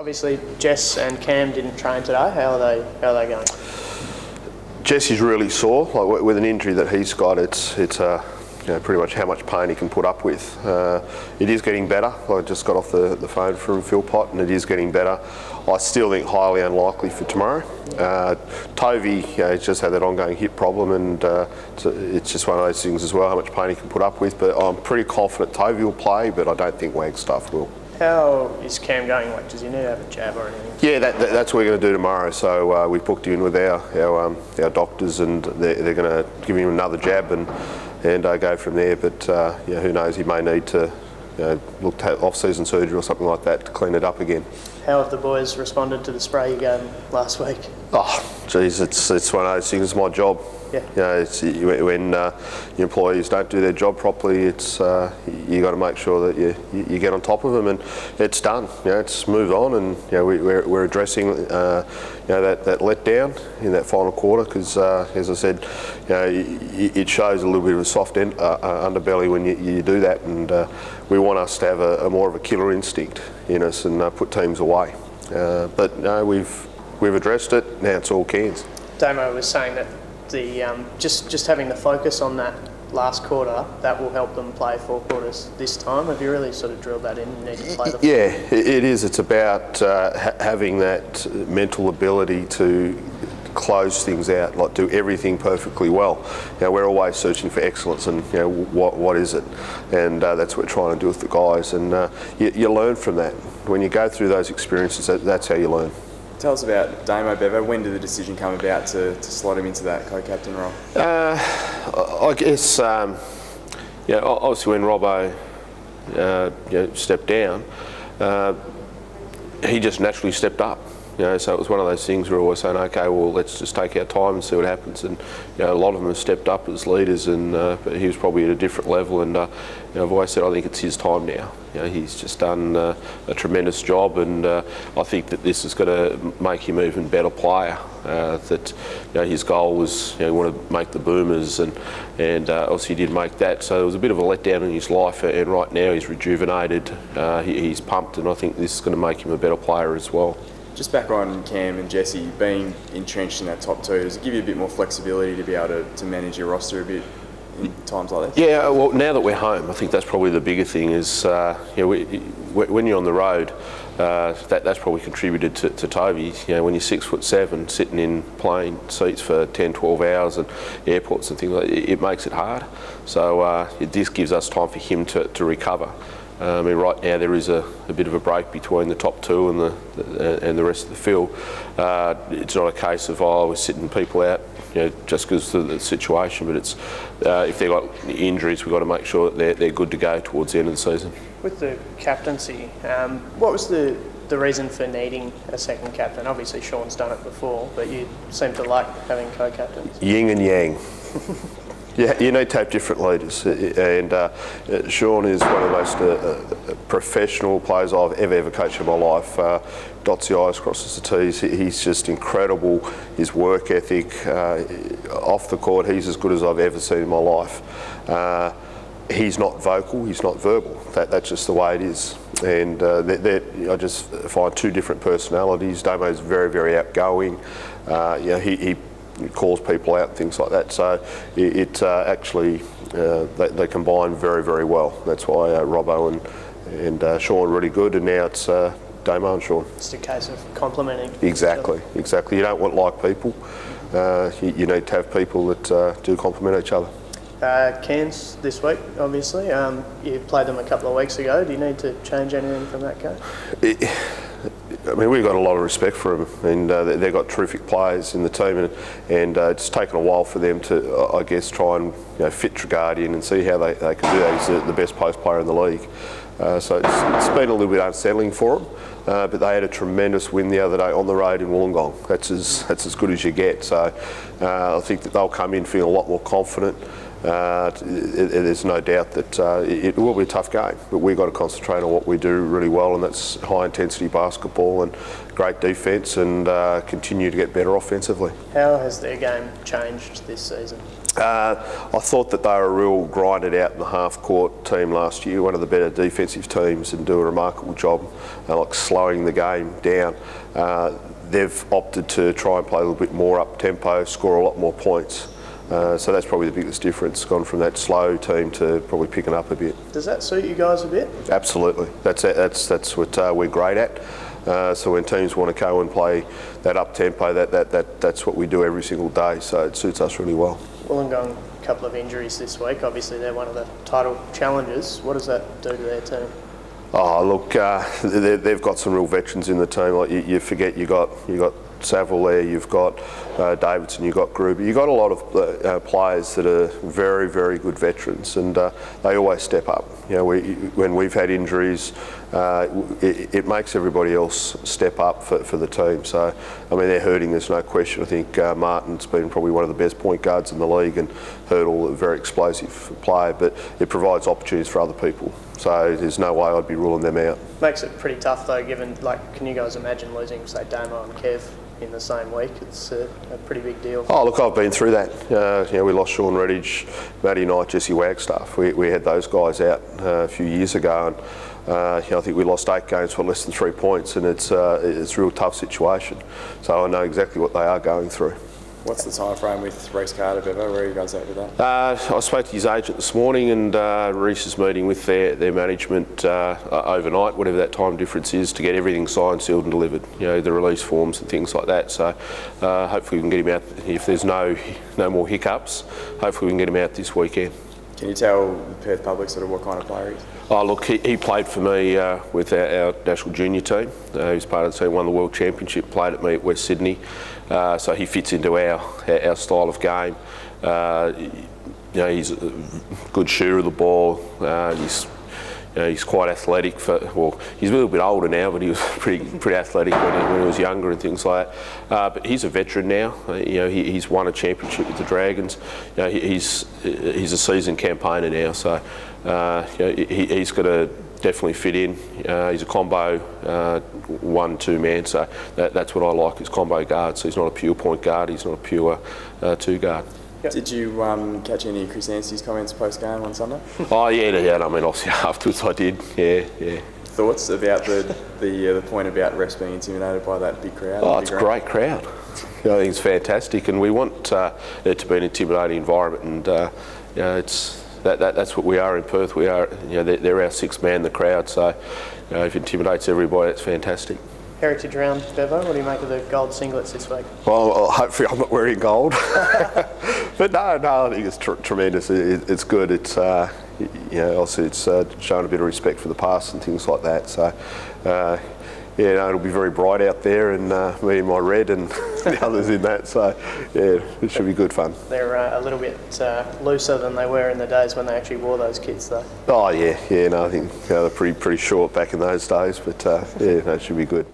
Obviously, Jess and Cam didn't train today. How are they going? Jesse's really sore. Like with an injury that he's got, it's pretty much how much pain he can put up with. It is getting better. I just got off the phone from Philpott, and it is getting better. I still think highly unlikely for tomorrow. Tovey, he's just had that ongoing hip problem, and it's just one of those things as well, how much pain he can put up with. But I'm pretty confident Tovey will play, but I don't think Wagstaff will. How is Cam going? Like, does he need to have a jab or anything? Yeah, that's what we're going to do tomorrow. So we booked him in with our doctors, and they're going to give him another jab and go from there. But who knows? He may need to look at off-season surgery or something like that to clean it up again. How have the boys responded to the spray you gave them last week? Oh, geez, it's one of those things. It's my job. Yeah. When your employees don't do their job properly, it's you got to make sure that you get on top of them, and it's done. It's moved on, and we're addressing that letdown in that final quarter, because as I said, it shows a little bit of a soft underbelly when you do that, and we want us to have a more of a killer instinct in us and put teams away. But no, we've addressed it. Now it's all cans. Damo was saying that the just having the focus on that last quarter, that will help them play 4 quarters this time. Have you really sort of drilled that in? You need to play the Yeah, it is. It's about having that mental ability to close things out, like do everything perfectly well. We're always searching for excellence, and what is it? And that's what we're trying to do with the guys. And you learn from that. When you go through those experiences, that's how you learn. Tell us about Damo, Bevo. When did the decision come about to slot him into that co-captain role? I guess, obviously when Robbo stepped down, he just naturally stepped up. So it was one of those things where we're always saying, okay, well, let's just take our time and see what happens. And a lot of them have stepped up as leaders, and but he was probably at a different level. And I've always said I think it's his time now. He's just done a tremendous job, and I think that this is going to make him an even better player. That his goal was he wanted to make the Boomers, and obviously he did make that. So it was a bit of a letdown in his life, and right now he's rejuvenated. He's pumped, and I think this is going to make him a better player as well. Just back on Cam and Jesse, being entrenched in that top 2, does it give you a bit more flexibility to be able to manage your roster a bit in times like this? Yeah, well, now that we're home, I think that's probably the bigger thing is, when you're on the road, that's probably contributed to Tovey. When you're 6'7", sitting in plane seats for 10, 12 hours and airports and things like that, it makes it hard. So this gives us time for him to recover. Right now there is a bit of a break between the top 2 and the rest of the field. It's not a case of we're sitting people out, just because of the situation. But it's if they've got injuries, we've got to make sure that they're good to go towards the end of the season. With the captaincy, what was the reason for needing a second captain? Obviously Sean's done it before, but you seem to like having co-captains. Yin and yang. Yeah, you need to have different leaders, and Sean is one of the most professional players I've ever coached in my life. Dots the I's, crosses the T's. He's just incredible. His work ethic, off the court, he's as good as I've ever seen in my life. He's not vocal, he's not verbal. That's just the way it is. And I just find 2 different personalities. Damo's very, very outgoing. He calls people out and things like that. So it actually, they combine very, very well. That's why Robbo and Sean are really good, and now it's Damo and Sean. It's a case of complementing. Exactly. You don't want like people. You need to have people that do complement each other. Cairns this week, obviously. You played them a couple of weeks ago. Do you need to change anything from that game? We've got a lot of respect for them, and they've got terrific players in the team, and it's taken a while for them to, I guess, try and fit Treguardi in and see how they can do that. He's the best post player in the league. So it's been a little bit unsettling for them, but they had a tremendous win the other day on the road in Wollongong. That's as good as you get. So I think that they'll come in feeling a lot more confident. There's no doubt that it will be a tough game, but we've got to concentrate on what we do really well, and that's high intensity basketball and great defence, and continue to get better offensively. How has their game changed this season? I thought that they were a real grinded out in the half-court team last year, one of the better defensive teams, and do a remarkable job like slowing the game down. They've opted to try and play a little bit more up-tempo, score a lot more points. So that's probably the biggest difference, gone from that slow team to probably picking up a bit. Does that suit you guys a bit? Absolutely. That's what we're great at. So when teams want to go and play that up-tempo, that's what we do every single day, so it suits us really well. Wollongong, a couple of injuries this week. Obviously, they're one of the title challengers. What does that do to their team? Oh, look, they've got some real veterans in the team. Like you forget, you got Saville there, you've got Davidson, you've got Gruber. You've got a lot of players that are very, very good veterans, and they always step up. You know, when we've had injuries, it makes everybody else step up for the team. So, I mean, they're hurting, there's no question. I think Martin's been probably one of the best point guards in the league, and Hurdle, a very explosive player, but it provides opportunities for other people. So there's no way I'd be ruling them out. Makes it pretty tough though, given, like, can you guys imagine losing, say, Damo and Kev in the same week? It's a pretty big deal. Oh, look, I've been through that. We lost Sean Redditch, Matty Knight, Jesse Wagstaff. We had those guys out a few years ago, and I think we lost 8 games for less than 3 points, and it's a real tough situation. So I know exactly what they are going through. What's the time frame with Reece Carter, Bevo? Where are you guys at with that? I spoke to his agent this morning, and Reece is meeting with their management overnight, whatever that time difference is, to get everything signed, sealed and delivered. You know, the release forms and things like that. So hopefully we can get him out, if there's no more hiccups, hopefully we can get him out this weekend. Can you tell the Perth public sort of what kind of player he is? Oh, look, he played for me with our national junior team. He was part of the team, won the World Championship, played at me at West Sydney. So he fits into our style of game. He's a good shooter of the ball. He's quite athletic. He's a little bit older now, but he was pretty athletic when he was younger and things like that. But he's a veteran now. He's won a championship with the Dragons. He's a seasoned campaigner now, so he's got to definitely fit in. He's a combo 1-2 man, so that's what I like, is combo guard. So he's not a pure point guard, he's not a pure 2 guard. Yep. Did you catch any of Chris Anstey's comments post-game on Sunday? Oh yeah, I mean, obviously afterwards I did, yeah. Thoughts about the point about refs being intimidated by that big crowd? Oh, it's a great crowd. I think it's fantastic, and we want it to be an intimidating environment, and that's what we are in Perth. We are, they're our 6th man, the crowd. So, if it intimidates everybody, it's fantastic. Heritage round, Bevo. What do you make of the gold singlets this week? Well, hopefully I'm not wearing gold. But no, I think it's tremendous. It's good. It's also it's showing a bit of respect for the past and things like that. So. It'll be very bright out there, and me in my red and the others in that, so yeah, it should be good fun. They're a little bit looser than they were in the days when they actually wore those kits, though. Oh yeah, I think they're pretty short back in those days, but it should be good.